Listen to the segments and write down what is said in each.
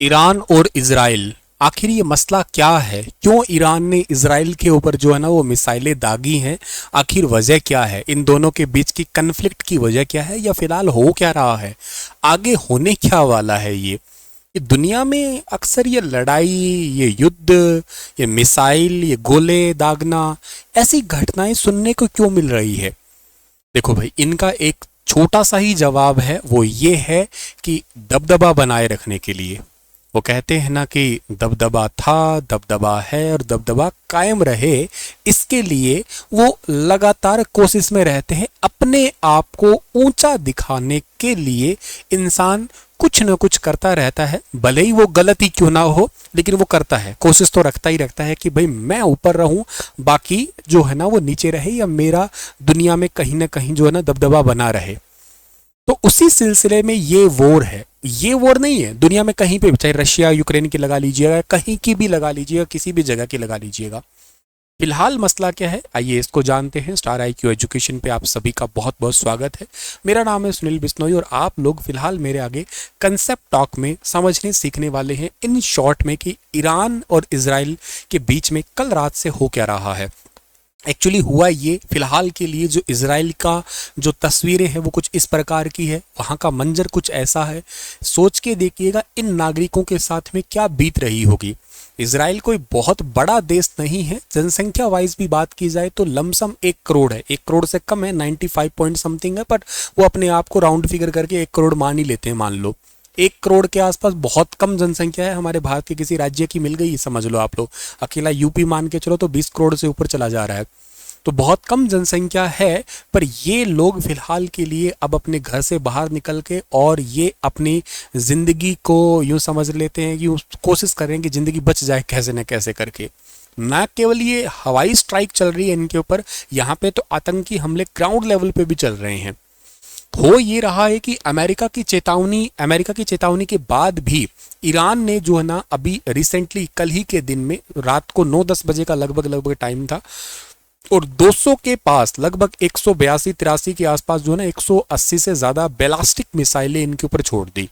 Iran और Israel, आखिर ये मसला क्या है? क्यों ईरान ने इजराइल के ऊपर जो है ना वो मिसाइलें दागी हैं? आखिर वजह क्या है? इन दोनों के बीच की कन्फ्लिक्ट की वजह क्या है, या फिलहाल हो क्या रहा है? आगे होने क्या वाला है? ये दुनिया में अक्सर ये लड़ाई, ये युद्ध, ये मिसाइल, ये गोले दागना, ऐसी घटनाएं सुनने को क्यों मिल रही है? देखो भाई, इनका एक छोटा सा ही जवाब है, वो ये है कि दबदबा बनाए रखने के लिए। वो कहते हैं ना कि दबदबा था, दबदबा है और दबदबा कायम रहे, इसके लिए वो लगातार कोशिश में रहते हैं। अपने आप को ऊंचा दिखाने के लिए इंसान कुछ न कुछ करता रहता है, भले ही वो गलती क्यों ना हो, लेकिन वो करता है, कोशिश तो रखता ही रखता है कि भाई मैं ऊपर रहूं, बाकी जो है ना वो नीचे रहे, या मेरा दुनिया में कहीं ना कहीं जो है ना दबदबा बना रहे। तो उसी सिलसिले में ये वॉर है। ये वॉर नहीं है दुनिया में कहीं पे भी, चाहे रशिया यूक्रेन की लगा लीजिएगा, कहीं की भी लगा लीजिएगा, किसी भी जगह की लगा लीजिएगा। फिलहाल मसला क्या है, आइए इसको जानते हैं। स्टार IQ एजुकेशन पे आप सभी का बहुत बहुत स्वागत है। मेरा नाम है सुनील बिश्नोई और आप लोग फिलहाल मेरे आगे कंसेप्ट टॉक में समझने सीखने वाले हैं इन शॉर्ट में कि ईरान और इजराइल के बीच में कल रात से हो क्या रहा है। एक्चुअली हुआ ये, फिलहाल के लिए जो इजराइल का जो तस्वीरें हैं वो कुछ इस प्रकार की है, वहाँ का मंजर कुछ ऐसा है। सोच के देखिएगा इन नागरिकों के साथ में क्या बीत रही होगी। इजराइल कोई बहुत बड़ा देश नहीं है, जनसंख्या वाइज भी बात की जाए तो लमसम 1 करोड़ है, 1 करोड़ से कम है, 95 पॉइंट समथिंग है, बट वो अपने आप को राउंड फिगर करके 1 करोड़ मान ही लेते हैं। मान लो 1 करोड़ के आसपास बहुत कम जनसंख्या है, हमारे भारत के किसी राज्य की मिल गई समझ लो आप लोग। अकेला यूपी मान के चलो तो 20 करोड़ से ऊपर चला जा रहा है, तो बहुत कम जनसंख्या है। पर ये लोग फिलहाल के लिए अब अपने घर से बाहर निकल के और ये अपनी ज़िंदगी को यूँ समझ लेते हैं कि कोशिश कर रहे हैं कि ज़िंदगी बच जाए कैसे न कैसे करके। ना केवल ये हवाई स्ट्राइक चल रही है इनके ऊपर, यहाँ पे तो आतंकी हमले ग्राउंड लेवल पे भी चल रहे हैं। हो ये रहा है कि अमेरिका की चेतावनी के बाद भी ईरान ने जो है ना अभी रिसेंटली कल ही के दिन में रात को 9-10 बजे का लगभग टाइम था, और 200 के पास लगभग 182-83 के आसपास जो है ना 180 से ज़्यादा बैलिस्टिक मिसाइलें इनके ऊपर छोड़ दी।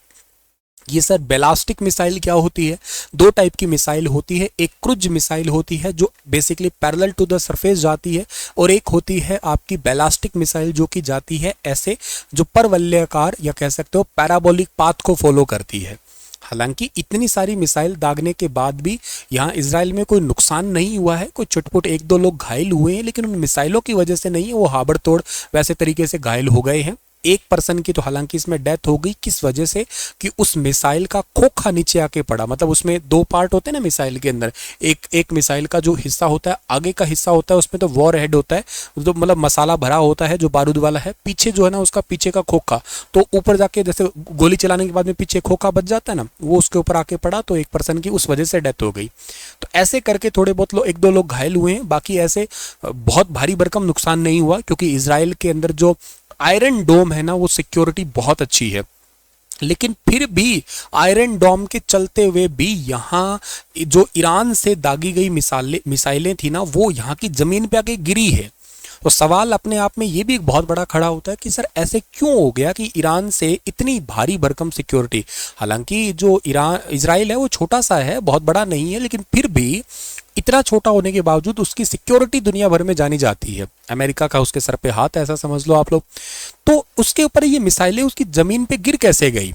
ये सर बैलिस्टिक मिसाइल क्या होती है? 2 टाइप की मिसाइल होती है। एक क्रूज मिसाइल होती है जो basically parallel to the surface जाती है, और एक होती है आपकी बैलिस्टिक मिसाइल जो कि जाती है ऐसे, जो परवलयाकार या कह सकते हो पैराबोलिक पाथ को फॉलो करती है। हालांकि इतनी सारी मिसाइल दागने के बाद भी यहाँ इजराइल में कोई नुकसान नहीं हुआ है, कोई चुटपुट 1-2 लोग घायल हुए हैं, लेकिन उन मिसाइलों की वजह से नहीं है, वो हाबड़तोड़ वैसे तरीके से घायल हो गए हैं। एक पर्सन की तो हालांकि इसमें डेथ हो गई, किस वजह से कि उस मिसाइल का खोखा नीचे आके पड़ा। मतलब उसमें 2 पार्ट होते हैं ना मिसाइल के अंदर, एक मिसाइल का जो हिस्सा होता है, आगे का हिस्सा होता है उसमें तो वॉर हेड होता है, तो मतलब मसाला भरा होता है जो बारूद वाला है, पीछे जो है ना उसका पीछे का खोखा, तो ऊपर जाके जैसे गोली चलाने के बाद में पीछे खोखा बच जाता है ना, वो उसके ऊपर आके पड़ा, तो एक पर्सन की उस वजह से डेथ हो गई। तो ऐसे करके थोड़े बहुत लोग 1-2 लोग घायल हुए हैं, बाकी ऐसे बहुत भारी भरकम नुकसान नहीं हुआ, क्योंकि इजराइल के अंदर जो आयरन डोम है ना वो सिक्योरिटी बहुत अच्छी है। लेकिन फिर भी आयरन डोम के चलते हुए भी यहाँ जो ईरान से दागी गई मिसाइलें थी ना, वो यहाँ की जमीन पे आके गिरी है। तो सवाल अपने आप में ये भी एक बहुत बड़ा खड़ा होता है कि सर ऐसे क्यों हो गया कि ईरान से इतनी भारी भरकम सिक्योरिटी। हालांकि जो इजराइल है वो छोटा सा है, बहुत बड़ा नहीं है, लेकिन फिर भी इतना छोटा होने के बावजूद उसकी सिक्योरिटी दुनिया भर में जानी जाती है। अमेरिका का उसके सर पे हाथ, ऐसा समझ लो आप लोग। तो उसके ऊपर ये मिसाइलें उसकी जमीन पे गिर कैसे गई,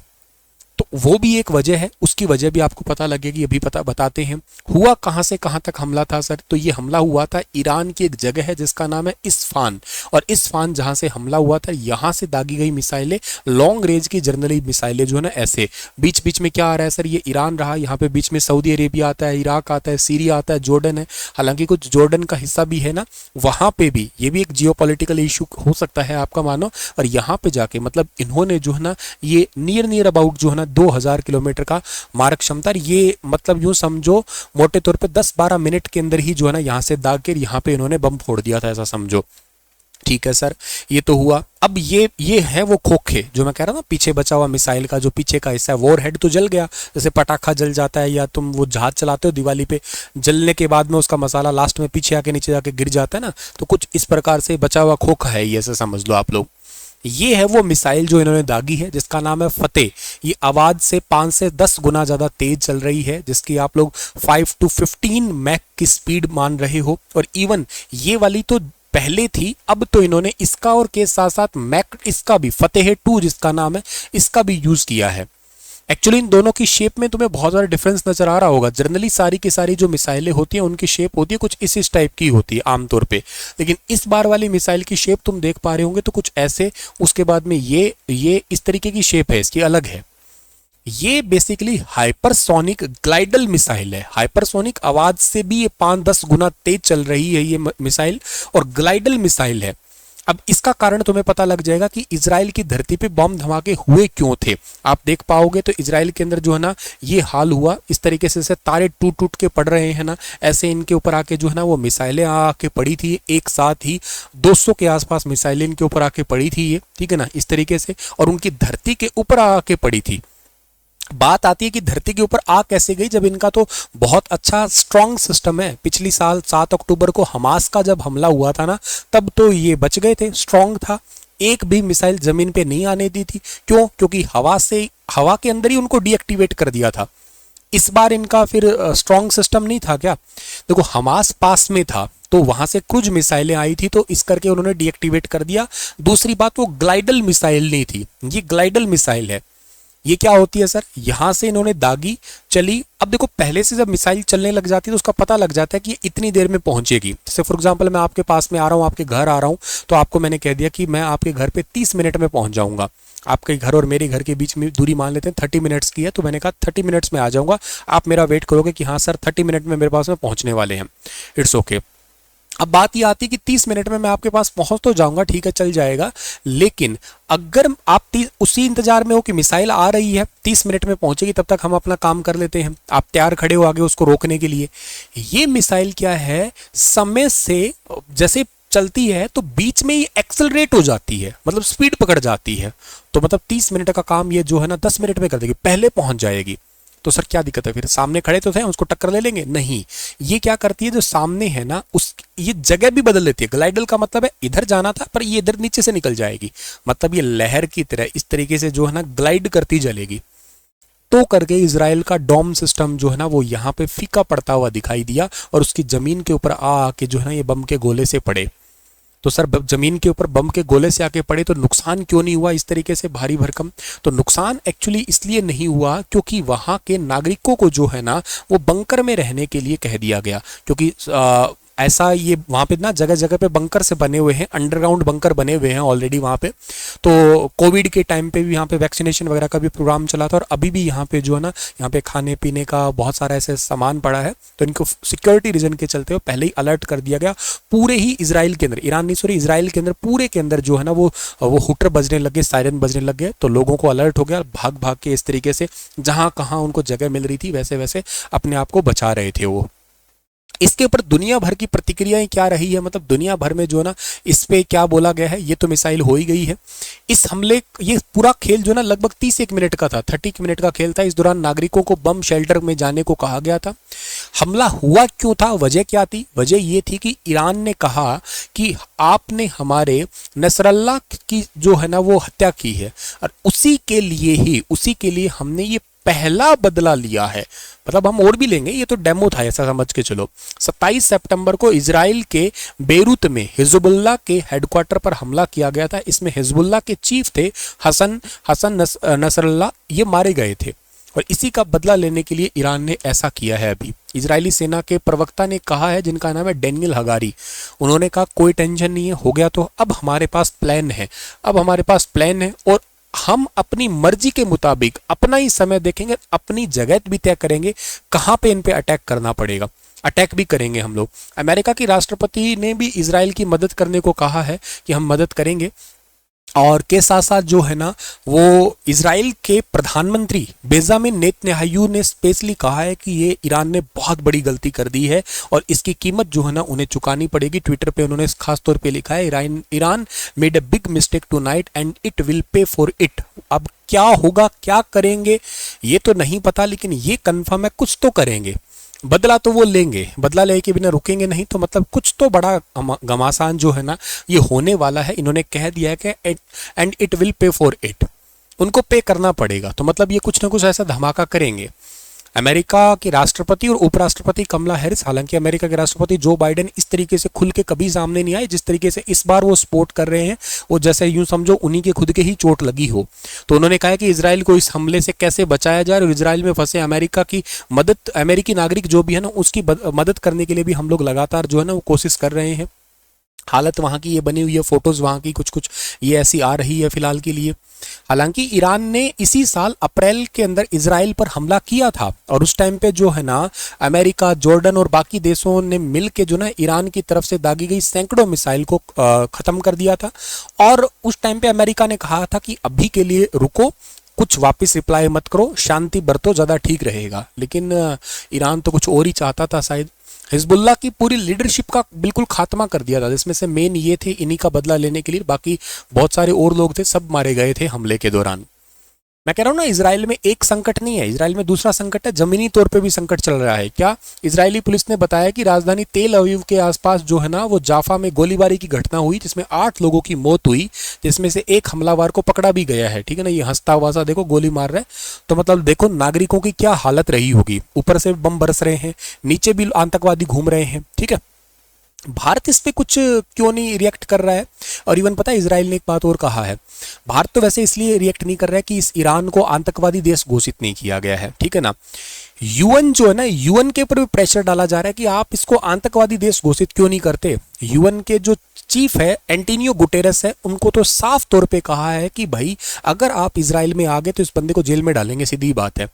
तो वो भी एक वजह है। उसकी वजह भी आपको पता लगेगी, अभी बताते हैं। हुआ कहाँ से कहाँ तक हमला था सर? तो ये हमला हुआ था ईरान की एक जगह है जिसका नाम है इस्फान, और इस्फान जहाँ से हमला हुआ था, यहाँ से दागी गई मिसाइलें लॉन्ग रेंज की जर्नली मिसाइलें जो है ना ऐसे बीच बीच में क्या आ रहा है सर, ये ईरान रहा, यहाँ पे बीच में सऊदी अरेबिया आता है, इराक आता है, सीरिया आता है, जॉर्डन है। हालांकि कुछ जॉर्डन का हिस्सा भी है ना, वहाँ पे भी ये भी एक जियोपॉलिटिकल इशू हो सकता है आपका मानो। और यहाँ पे जाके मतलब इन्होंने जो है ना ये नियर अबाउट जो है ना 2000 किलोमीटर का मारक क्षमता, ये मतलब यूं समझो मोटे तौर पे 10-12 मिनट के अंदर ही जो है ना यहाँ से दाग कर यहाँ पे इन्होंने बम फोड़ दिया था, ऐसा समझो। ठीक है सर, ये तो हुआ। अब ये है वो खोखे जो मैं कह रहा था, पीछे बचा हुआ मिसाइल का जो पीछे का हिस्सा है, वॉर हेड तो जल गया, जैसे पटाखा जल जाता है या तुम वो जहाज चलाते हो दिवाली पे, जलने के बाद में उसका मसाला लास्ट में पीछे आके नीचे जाके गिर जाता है ना, तो कुछ इस प्रकार से बचा हुआ खोखा है ये, ऐसे समझ लो आप लोग। ये है वो मिसाइल जो इन्होंने दागी है, जिसका नाम है फतेह। ये आवाज से 5 से 10 गुना ज्यादा तेज चल रही है, जिसकी आप लोग 5 to 15 मैक की स्पीड मान रहे हो। और इवन ये वाली तो पहले थी, अब तो इन्होंने इसका और के साथ साथ मैक इसका भी फतेह 2 जिसका नाम है, इसका भी यूज किया है। एक्चुअली इन दोनों की शेप में तुम्हें बहुत ज़्यादा डिफरेंस नजर आ रहा होगा। जनरली सारी की सारी जो मिसाइलें होती हैं उनकी शेप होती है कुछ इस टाइप की होती है आमतौर पे, लेकिन इस बार वाली मिसाइल की शेप तुम देख पा रहे होंगे तो कुछ ऐसे, उसके बाद में ये इस तरीके की शेप है, इसकी अलग है। ये बेसिकली हाइपरसोनिक ग्लाइडल मिसाइल है। हाइपरसोनिक आवाज से भी ये 5-10 गुना तेज चल रही है ये मिसाइल, और ग्लाइडल मिसाइल है। अब इसका कारण तुम्हें पता लग जाएगा कि इजराइल की धरती पे बम धमाके हुए क्यों थे। आप देख पाओगे तो इजराइल के अंदर जो है ना ये हाल हुआ, इस तरीके से तारे टूट टूट के पड़ रहे हैं ना, ऐसे इनके ऊपर आके जो है ना वो मिसाइलें आके पड़ी थी। एक साथ ही 200 के आसपास मिसाइलें इनके ऊपर आके पड़ी थी ये, ठीक है ना, इस तरीके से, और उनकी धरती के ऊपर आके पड़ी थी। बात आती है कि धरती के ऊपर आ कैसे गई, जब इनका तो बहुत अच्छा स्ट्रॉन्ग सिस्टम है। पिछली साल 7 अक्टूबर को हमास का जब हमला हुआ था ना, तब तो ये बच गए थे, स्ट्रॉन्ग था, एक भी मिसाइल जमीन पे नहीं आने दी थी। क्यों? क्योंकि हवा के अंदर ही उनको डीएक्टिवेट कर दिया था। इस बार इनका फिर स्ट्रॉन्ग सिस्टम नहीं था क्या? देखो हमास पास में था तो वहां से कुछ मिसाइलें आई थी तो इस करके उन्होंने डीएक्टिवेट कर दिया। दूसरी बात, वो ग्लाइडल मिसाइल नहीं थी, ये ग्लाइडल मिसाइल है। ये क्या होती है सर? यहां से इन्होंने दागी, चली। अब देखो पहले से जब मिसाइल चलने लग जाती है तो उसका पता लग जाता है कि ये इतनी देर में पहुंचेगी। जैसे फॉर एग्जांपल मैं आपके पास में आ रहा हूं, आपके घर आ रहा हूं, तो आपको मैंने कह दिया कि मैं आपके घर पे 30 मिनट में पहुंच जाऊंगा। आपके घर और मेरे घर के बीच में दूरी मान लेते हैं 30 मिनट्स की है, तो मैंने कहा 30 मिनट्स में आ जाऊंगा। आप मेरा वेट करोगे कि हाँ सर 30 मिनट में मेरे पास में पहुंचने वाले हैं, इट्स ओके। अब बात ये आती है कि 30 मिनट में मैं आपके पास पहुंच तो जाऊंगा, ठीक है, चल जाएगा, लेकिन अगर आप उसी इंतजार में हो कि मिसाइल आ रही है, 30 मिनट में पहुंचेगी, तब तक हम अपना काम कर लेते हैं, आप तैयार खड़े हो आगे उसको रोकने के लिए। ये मिसाइल क्या है, समय से जैसे चलती है तो बीच में ही एक्सेलरेट हो जाती है, मतलब स्पीड पकड़ जाती है। तो मतलब 30 मिनट का काम ये जो है ना 10 मिनट में कर देगी, पहले पहुंच जाएगी। तो सर क्या दिक्कत है? फिर सामने खड़े तो थे, उसको टक्कर ले लेंगे? नहीं, ये क्या करती है, जो सामने है ना ये जगह भी बदल देती है। ग्लाइडल का मतलब है इधर जाना था पर ये इधर नीचे से निकल जाएगी, मतलब ये लहर की तरह इस तरीके से जो है ना ग्लाइड करती चलेगी। तो करके इजराइल का डोम सिस्टम जो है ना वो यहाँ पे फीका पड़ता हुआ दिखाई दिया, और उसकी जमीन के ऊपर आके जो है ना ये बम के गोले से पड़े। तो सर जमीन के ऊपर बम के गोले से आके पड़े तो नुकसान क्यों नहीं हुआ इस तरीके से भारी भरकम? तो नुकसान एक्चुअली इसलिए नहीं हुआ क्योंकि वहां के नागरिकों को जो है ना वो बंकर में रहने के लिए कह दिया गया, क्योंकि ऐसा ये वहाँ पे ना जगह जगह पे बंकर से बने हुए हैं, अंडरग्राउंड बंकर बने हुए हैं ऑलरेडी वहाँ पे। तो कोविड के टाइम पे भी यहाँ पे वैक्सीनेशन वगैरह का भी प्रोग्राम चला था, और अभी भी यहाँ पे जो है ना यहाँ पे खाने पीने का बहुत सारा ऐसे सामान पड़ा है। तो इनको सिक्योरिटी रीजन के चलते हुए पहले ही अलर्ट कर दिया गया पूरे ही इजराइल के अंदर, ईरान नहीं सॉरी इजराइल के अंदर, पूरे के अंदर जो है ना वो हुटर बजने लगे, सायरन बजने लग गए। तो लोगों को अलर्ट हो गया, भाग भाग के इस तरीके से जहाँ कहाँ उनको जगह मिल रही थी वैसे वैसे अपने आप को बचा रहे थे वो। इसके ऊपर दुनिया भर की प्रतिक्रियाएं क्या रही है, मतलब दुनिया भर में जो ना इस पे क्या बोला गया है। ये तो मिसाइल हो ही गई है। इस हमले, ये पूरा खेल जो ना लगभग 31 मिनट का था, 30 मिनट का खेल था। इस दौरान नागरिकों को बम शेल्टर में जाने को कहा गया था। हमला हुआ क्यों था, वजह क्या थी? वजह ये थी कि ईरान ने कहा कि आपने हमारे नसरल्ला की जो है ना वो हत्या की है, और उसी के लिए हमने ये पहला बदला लिया है। मतलब हम और भी लेंगे, ये तो डेमो था ऐसा समझ के चलो। 27 सितंबर को इजराइल के बेरूत में हिजबुल्लाह के हेडक्वार्टर पर हमला किया गया था। इसमें हिजबुल्लाह के चीफ थे हसन नसरल्लाह, ये मारे गए थे, और इसी का बदला लेने के लिए ईरान ने ऐसा किया है। अभी इजरायली सेना के प्रवक्ता ने कहा है, जिनका नाम है डैनियल हगारी, उन्होंने कहा कोई टेंशन नहीं है, हो गया तो अब हमारे पास प्लान है, और हम अपनी मर्जी के मुताबिक अपना ही समय देखेंगे, अपनी जगह भी तय करेंगे कहां पे इन पे अटैक करना पड़ेगा, अटैक भी करेंगे हम लोग। अमेरिका की राष्ट्रपति ने भी इजराइल की मदद करने को कहा है कि हम मदद करेंगे, और के साथ साथ जो है ना वो इजराइल के प्रधानमंत्री बेंजामिन नेतन्याहू ने स्पेशली कहा है कि ये ईरान ने बहुत बड़ी गलती कर दी है और इसकी कीमत जो है ना उन्हें चुकानी पड़ेगी। ट्विटर पे उन्होंने खास तौर पे लिखा है, Iran made a big mistake tonight and it will pay for it. अब क्या होगा, क्या करेंगे ये तो नहीं पता, लेकिन ये कंफर्म है कुछ तो करेंगे। बदला तो वो लेंगे, बदला लेके बिना रुकेंगे नहीं, तो मतलब कुछ तो बड़ा घमासान जो है ना ये होने वाला है। इन्होंने कह दिया है कि and it will pay for it, उनको पे करना पड़ेगा। तो मतलब ये कुछ ना कुछ ऐसा धमाका करेंगे। अमेरिका के राष्ट्रपति और उपराष्ट्रपति कमला हैरिस, हालांकि अमेरिका के राष्ट्रपति जो बाइडेन इस तरीके से खुल के कभी सामने नहीं आए जिस तरीके से इस बार वो सपोर्ट कर रहे हैं, वो जैसे यूं समझो उन्हीं के खुद के ही चोट लगी हो। तो उन्होंने कहा है कि इजराइल को इस हमले से कैसे बचाया जाए और इजराइल में फंसे अमेरिका की मदद, अमेरिकी नागरिक जो भी है ना उसकी मदद करने के लिए भी हम लोग लगातार जो है ना वो कोशिश कर रहे हैं। हालत वहाँ की ये बनी हुई है, फोटोज वहाँ की कुछ कुछ ये ऐसी आ रही है फिलहाल के लिए। हालांकि ईरान ने इसी साल अप्रैल के अंदर इजराइल पर हमला किया था और उस टाइम पे जो है ना अमेरिका, जॉर्डन और बाकी देशों ने मिल के जो ना ईरान की तरफ से दागी गई सैकड़ों मिसाइल को खत्म कर दिया था। और उस टाइम पे अमेरिका ने कहा था कि अभी के लिए रुको, कुछ वापस रिप्लाई मत करो, शांति बरतो, ज़्यादा ठीक रहेगा। लेकिन ईरान तो कुछ और ही चाहता था शायद। हिजबुल्ला की पूरी लीडरशिप का बिल्कुल खात्मा कर दिया था, जिसमें से मेन ये थे इन्हीं का बदला लेने के लिए, बाकी बहुत सारे और लोग थे, सब मारे गए थे हमले के दौरान। मैं कह रहा हूँ ना इजराइल में एक संकट नहीं है, इजराइल में दूसरा संकट है, जमीनी तौर पे भी संकट चल रहा है। क्या? इजरायली पुलिस ने बताया कि राजधानी तेल अवीव के आसपास जो है ना वो जाफा में गोलीबारी की घटना हुई जिसमें 8 लोगों की मौत हुई, जिसमें से एक हमलावर को पकड़ा भी गया है। ठीक है ना, ये हंसता हुआ सा देखो गोली मार रहा है। तो मतलब देखो नागरिकों की क्या हालत रही होगी, ऊपर से बम बरस रहे हैं, नीचे भी आतंकवादी घूम रहे हैं। ठीक है, भारत इस पे कुछ क्यों नहीं रिएक्ट कर रहा है? और इवन पता है इजराइल ने एक बात और कहा है, भारत तो वैसे इसलिए रिएक्ट नहीं कर रहा है कि इस ईरान को आतंकवादी देश घोषित नहीं किया गया है। ठीक है ना, यूएन जो है ना, यूएन के ऊपर भी प्रेशर डाला जा रहा है कि आप इसको आतंकवादी देश घोषित क्यों नहीं करते। यूएन के जो चीफ है एंटोनियो गुटेरेस है, उनको तो साफ तौर पे कहा है कि भाई अगर आप इजराइल में आ गए तो इस बंदे को जेल में डालेंगे, सीधी बात है।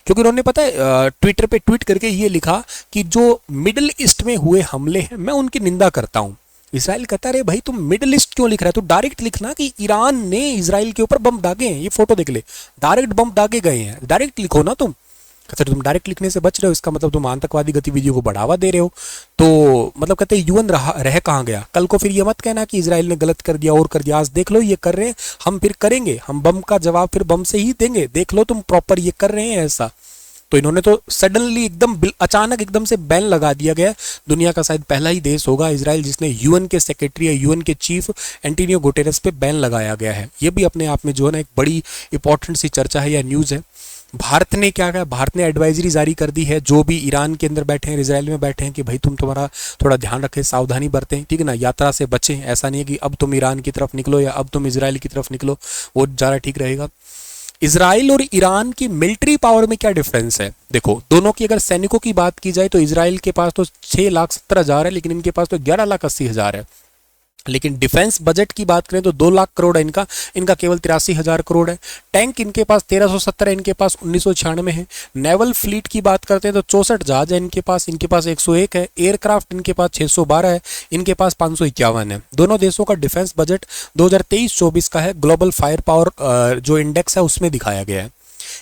क्योंकि उन्होंने पता है ट्विटर पे ट्वीट करके ये लिखा कि जो मिडिल ईस्ट में हुए हमले हैं मैं उनकी निंदा करता हूं। इसराइल कहता है भाई तुम मिडिल ईस्ट क्यों लिख रहा है, तो डायरेक्ट लिखना कि ईरान ने इसराइल के ऊपर बम दागे हैं। ये फोटो देख ले, डायरेक्ट बम दागे गए हैं, डायरेक्ट लिखो ना तुम। कहते तुम डायरेक्ट लिखने से बच रहे हो, इसका मतलब तुम आतंकवादी गतिविधियों को बढ़ावा दे रहे हो। तो मतलब कहते हैं यूएन रह कहाँ गया। कल को फिर ये मत कहना कि इजराइल ने गलत कर दिया और कर दिया, आज देख लो ये कर रहे हैं, हम फिर करेंगे, हम बम का जवाब फिर बम से ही देंगे, देख लो तुम प्रॉपर ये कर रहे हैं ऐसा। तो इन्होंने तो सडनली एकदम अचानक एकदम से बैन लगा दिया गया। दुनिया का शायद पहला ही देश होगा इजराइल जिसने यूएन के सेक्रेटरी या यूएन के चीफ एंटोनियो गुटेरेस पे बैन लगाया गया है। ये भी अपने आप में जो है ना एक बड़ी इंपॉर्टेंट सी चर्चा है या न्यूज़ है। भारत ने क्या कहा, भारत ने एडवाइजरी जारी कर दी है जो भी ईरान के अंदर बैठे हैं, इजराइल में बैठे हैं, कि भाई तुम्हारा थोड़ा ध्यान रखें, सावधानी बरतें। ठीक है ना, यात्रा से बचें। ऐसा नहीं है कि अब तुम ईरान की तरफ निकलो या अब तुम इजराइल की तरफ निकलो, वो ज़्यादा ठीक रहेगा। इजराइल और ईरान की मिलिट्री पावर में क्या डिफरेंस है? देखो दोनों की अगर सैनिकों की बात की जाए तो इजराइल के पास तो 6,70,000 है, लेकिन इनके पास तो 11,80,000 है। लेकिन डिफेंस बजट की बात करें तो 2 लाख करोड़ है इनका, इनका केवल 83,000 करोड़ है। टैंक इनके पास 1370 है, इनके पास 1996 है। नेवल फ्लीट की बात करते हैं तो 64 जहाज है इनके पास 101 है। एयरक्राफ्ट इनके पास 612 है, इनके पास 551 है। दोनों देशों का डिफेंस बजट 2023-24 का है, ग्लोबल फायर पावर जो इंडेक्स है उसमें दिखाया गया है।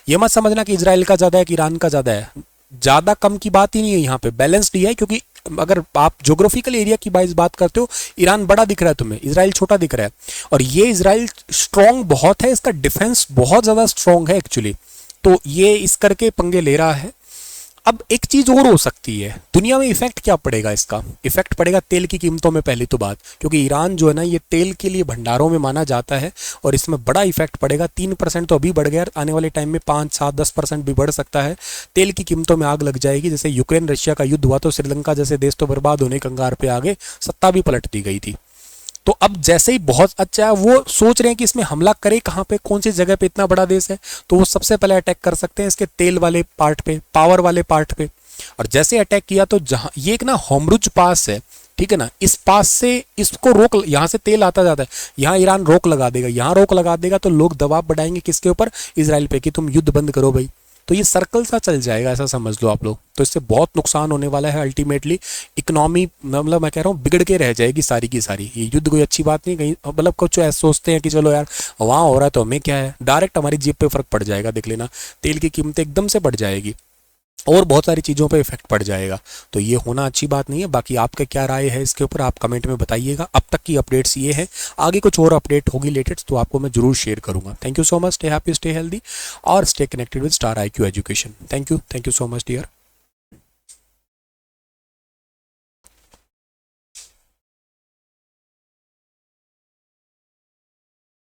ये मत समझना कि इजराइल का ज़्यादा है कि ईरान का ज़्यादा है, ज़्यादा कम की बात ही नहीं है, यहाँ पे बैलेंस्ड ही है। क्योंकि अगर आप ज्योग्राफिकल एरिया की बात करते हो, ईरान बड़ा दिख रहा है तुम्हें, इजराइल छोटा दिख रहा है। और ये इजराइल स्ट्रॉन्ग बहुत है, इसका डिफेंस बहुत ज़्यादा स्ट्रॉन्ग है एक्चुअली। तो ये इस करके पंगे ले रहा है। अब एक चीज और हो सकती है, दुनिया में इफेक्ट क्या पड़ेगा इसका? इफेक्ट पड़ेगा तेल की कीमतों में पहली तो बात, क्योंकि ईरान जो है ना ये तेल के लिए भंडारों में माना जाता है और इसमें बड़ा इफेक्ट पड़ेगा। 3% तो अभी बढ़ गया, आने वाले टाइम में 5, 7, 10% भी बढ़ सकता है। तेल की कीमतों में आग लग जाएगी। जैसे यूक्रेन रशिया का युद्ध हुआ तो श्रीलंका जैसे देश तो बर्बाद होने कंगार पे आगे, सत्ता भी पलट दी गई थी। तो अब जैसे ही बहुत अच्छा है, वो सोच रहे हैं कि इसमें हमला करे कहाँ पे, कौन सी जगह पे, इतना बड़ा देश है तो वो सबसे पहले अटैक कर सकते हैं इसके तेल वाले पार्ट पे, पावर वाले पार्ट पे। और जैसे अटैक किया तो जहां ये एक ना होमरुज पास है, ठीक है ना, इस पास से इसको रोक, यहाँ से तेल आता जाता है, यहाँ ईरान रोक लगा देगा, यहाँ रोक लगा देगा तो लोग दबाव बढ़ाएंगे किसके ऊपर? इजराइल पे, कि तुम युद्ध बंद करो भाई। तो ये सर्कल सा चल जाएगा, ऐसा समझ लो आप लोग। तो इससे बहुत नुकसान होने वाला है अल्टीमेटली। इकोनॉमी मतलब मैं कह रहा हूँ बिगड़ के रह जाएगी सारी की सारी। ये युद्ध कोई अच्छी बात नहीं, कहीं मतलब कुछ ऐसे सोचते हैं कि चलो यार वहाँ हो रहा है तो हमें क्या है, डायरेक्ट हमारी जेब पे फर्क पड़ जाएगा। देख लेना, तेल की कीमतें एकदम से बढ़ जाएगी और बहुत सारी चीज़ों पे इफेक्ट पड़ जाएगा। तो ये होना अच्छी बात नहीं है। बाकी आपका क्या राय है इसके ऊपर आप कमेंट में बताइएगा। अब तक की अपडेट्स ये है, आगे कुछ और अपडेट होगी लेटेस्ट तो आपको मैं जरूर शेयर करूंगा। Thank you so much, stay happy, stay healthy और stay connected with star IQ education. Thank you so much dear.